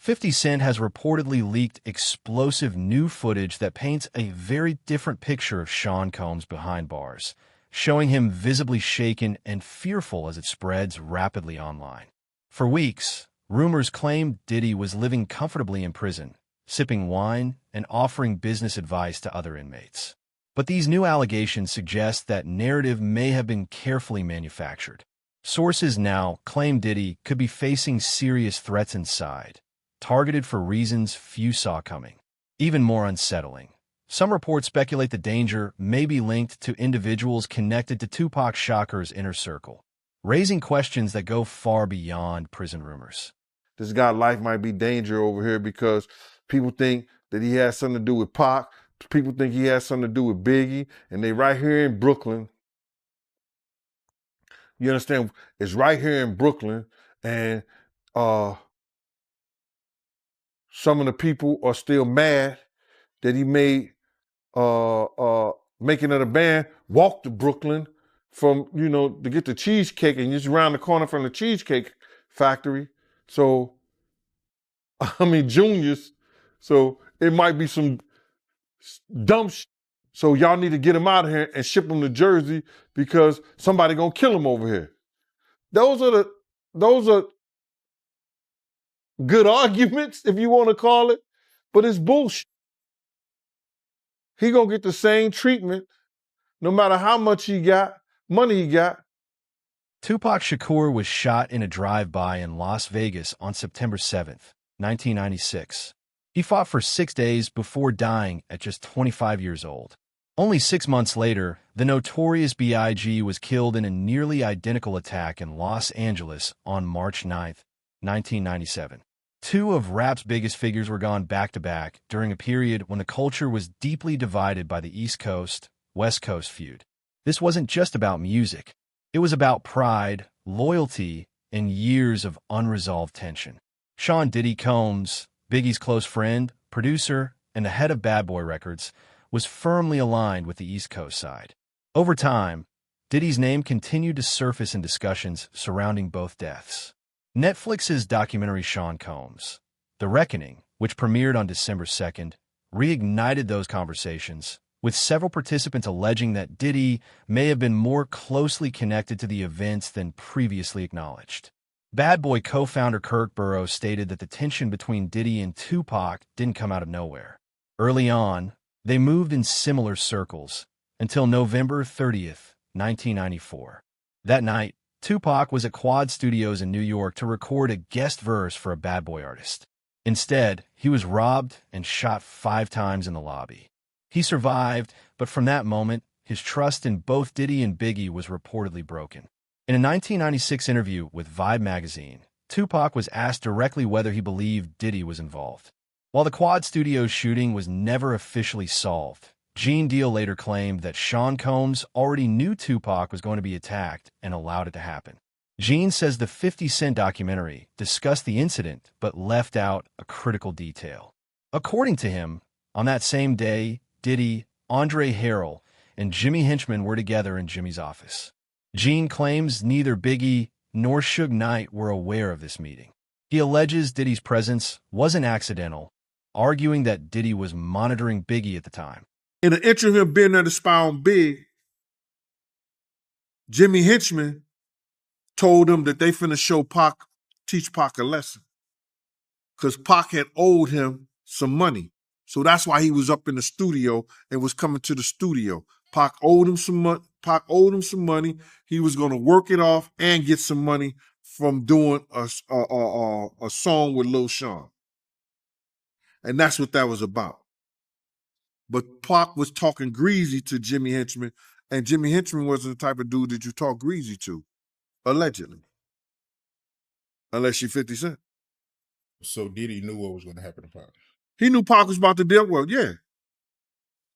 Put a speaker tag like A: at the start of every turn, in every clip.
A: 50 Cent has reportedly leaked explosive new footage that paints a very different picture of Shawn Combs behind bars, showing him visibly shaken and fearful as it spreads rapidly online. For weeks, rumors claimed Diddy was living comfortably in prison, sipping wine and offering business advice to other inmates. But these new allegations suggest that narrative may have been carefully manufactured. Sources now claim Diddy could be facing serious threats inside, targeted for reasons few saw coming. Even more unsettling, some reports speculate the danger may be linked to individuals connected to Tupac Shakur's inner circle, raising questions that go far beyond prison rumors.
B: This guy's life might be danger over here because people think that he has something to do with Pac. People think he has something to do with Biggie, and they right here in Brooklyn. You understand? It's right here in Brooklyn, and some of the people are still mad that he made making of the band walk to Brooklyn from, to get the cheesecake, and just around the corner from the Cheesecake Factory. So, Junior's. So it might be some dumb shit. So y'all need to get him out of here and ship him to Jersey because somebody gonna kill him over here. Those are good arguments, if you want to call it, but it's bullshit. He gonna get the same treatment no matter how much money he got.
A: Tupac Shakur was shot in a drive-by in Las Vegas on September 7th, 1996. He fought for 6 days before dying at just 25 years old. Only 6 months later, the notorious B.I.G. was killed in a nearly identical attack in Los Angeles on March 9th, 1997. Two of rap's biggest figures were gone back-to-back during a period when the culture was deeply divided by the East Coast-West Coast feud. This wasn't just about music. It was about pride, loyalty, and years of unresolved tension. Shawn Diddy Combs, Biggie's close friend, producer, and the head of Bad Boy Records, was firmly aligned with the East Coast side. Over time, Diddy's name continued to surface in discussions surrounding both deaths. Netflix's documentary Shawn Combs, The Reckoning, which premiered on December 2nd, reignited those conversations, with several participants alleging that Diddy may have been more closely connected to the events than previously acknowledged. Bad Boy co-founder Kirk Burrows stated that the tension between Diddy and Tupac didn't come out of nowhere. Early on, they moved in similar circles until November 30th, 1994. That night, Tupac was at Quad Studios in New York to record a guest verse for a Bad Boy artist. Instead, he was robbed and shot 5 times in the lobby. He survived, but from that moment, his trust in both Diddy and Biggie was reportedly broken. In a 1996 interview with Vibe magazine, Tupac was asked directly whether he believed Diddy was involved. While the Quad Studios shooting was never officially solved, Gene Deal later claimed that Shawn Combs already knew Tupac was going to be attacked and allowed it to happen. Gene says the 50 Cent documentary discussed the incident but left out a critical detail. According to him, on that same day, Diddy, Andre Harrell, and Jimmy Henchman were together in Jimmy's office. Gene claims neither Biggie nor Suge Knight were aware of this meeting. He alleges Diddy's presence wasn't accidental, arguing that Diddy was monitoring Biggie at the time.
B: In an interview of being there to spy on Big, Jimmy Henchman told him that they finna teach Pac a lesson. Because Pac had owed him some money. So that's why he was up in the studio and was coming to the studio. Pac owed him some money. He was going to work it off and get some money from doing a song with Lil Shawn. And that's what that was about. But Pac was talking greasy to Jimmy Henchman, and Jimmy Henchman wasn't the type of dude that you talk greasy to, allegedly. Unless you're 50 Cent.
C: So Diddy knew what was going to happen to Pac.
B: He knew Pac was about to deal well, yeah.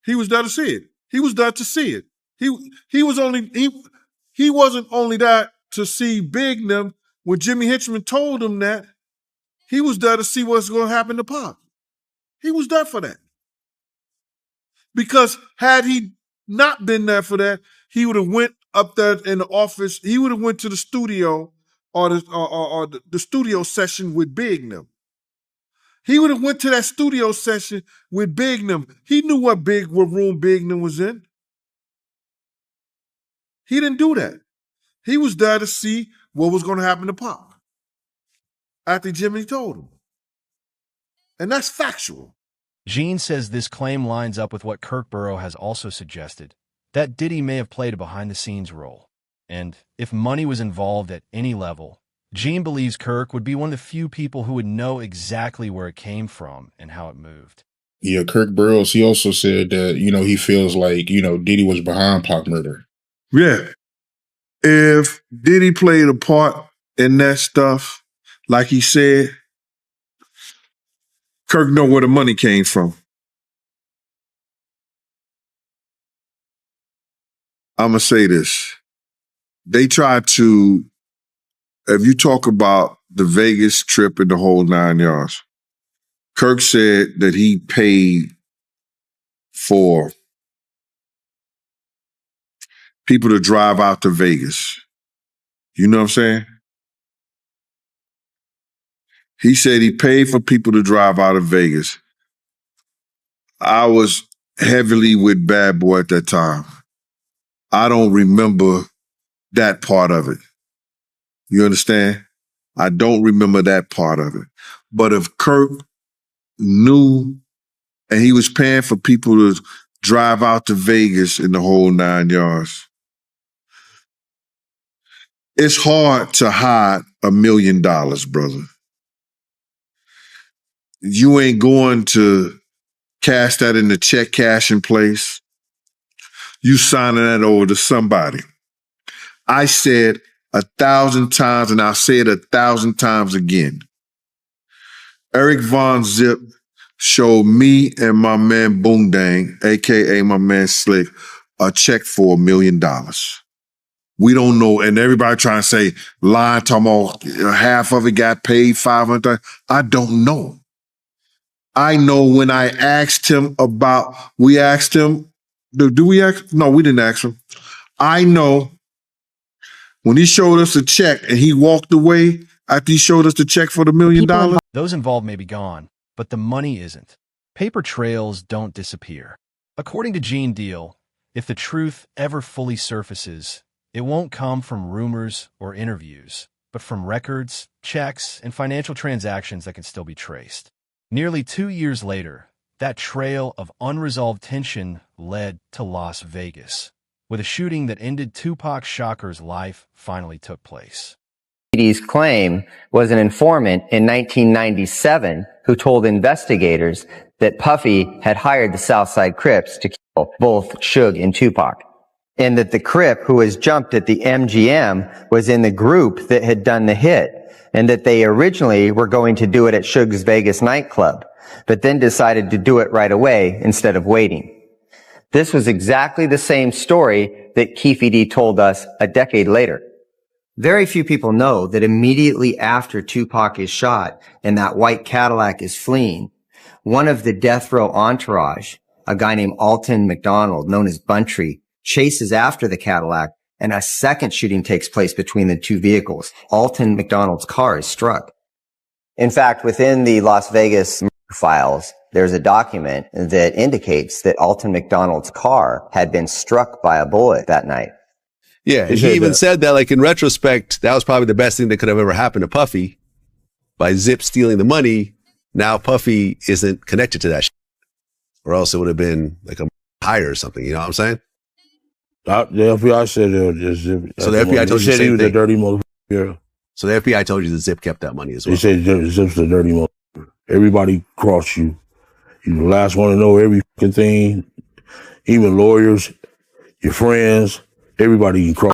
B: He was there to see it. He was there to see it. He wasn't only there to see Big them. When Jimmy Henchman told him that, he was there to see what's going to happen to Pac. He was there for that. Because had he not been there for that, he would have went up there in the office. He would have went to the studio or the studio session with Big them. He would have went to that studio session with Bignum. He knew what room Bignum was in. He didn't do that. He was there to see what was going to happen to Pop after Jimmy told him. And that's factual.
A: Gene says this claim lines up with what Kirkborough has also suggested, that Diddy may have played a behind-the-scenes role. And if money was involved at any level, Gene believes Kirk would be one of the few people who would know exactly where it came from and how it moved.
C: Yeah, Kirk Burroughs, he also said that, he feels like, Diddy was behind Pac murder.
B: Yeah. If Diddy played a part in that stuff, like he said, Kirk know where the money came from. I'm going to say this. They tried to, if you talk about the Vegas trip and the whole 9 yards, Kirk said that he paid for people to drive out to Vegas. You know what I'm saying? He said he paid for people to drive out of Vegas. I was heavily with Bad Boy at that time. I don't remember that part of it. You understand? I don't remember that part of it. But if Kirk knew and he was paying for people to drive out to Vegas in the whole 9 yards, it's hard to hide $1 million, brother. You ain't going to cash that in the check cashing place. You signing that over to somebody. I said 1,000 times, and I'll say it 1,000 times again. Eric Von Zip showed me and my man Boondang, a.k.a. my man Slick, a check for $1 million. We don't know, and everybody trying to say, lying, talking about half of it got paid, 500. I don't know. I know when I asked him about, we asked him, do we ask? No, we didn't ask him. I know when he showed us a check and he walked away after he showed us the check for the $1 million.
A: Those involved may be gone, but the money isn't. Paper trails don't disappear. According to Gene Deal, if the truth ever fully surfaces, it won't come from rumors or interviews, but from records, checks, and financial transactions that can still be traced. Nearly 2 years later, that trail of unresolved tension led to Las Vegas, where the shooting that ended Tupac Shakur's life finally took place.
D: Diddy's claim was an informant in 1997 who told investigators that Puffy had hired the Southside Crips to kill both Suge and Tupac, and that the Crip who was jumped at the MGM was in the group that had done the hit, and that they originally were going to do it at Suge's Vegas nightclub, but then decided to do it right away instead of waiting. This was exactly the same story that Keefe D told us a decade later. Very few people know that immediately after Tupac is shot and that white Cadillac is fleeing, one of the death row entourage, a guy named Alton McDonald, known as Buntree, chases after the Cadillac, and a second shooting takes place between the two vehicles. Alton McDonald's car is struck. In fact, within the Las Vegas files, there's a document that indicates that Alton McDonald's car had been struck by a bullet that night.
E: Yeah, and he even said that, like, in retrospect, that was probably the best thing that could have ever happened to Puffy. By Zip stealing the money, now Puffy isn't connected to that shit. Or else it would have been like a hire or something, you know what I'm saying?
F: The FBI said Zip.
E: So the FBI told you the same
F: he was
E: thing.
F: a dirty motherfucker.
E: So the FBI told you that Zip kept that money as well.
F: They said Zip's a dirty motherfucker. Everybody crossed you. You the last one to know every fucking thing. Even lawyers, your friends, everybody you cross.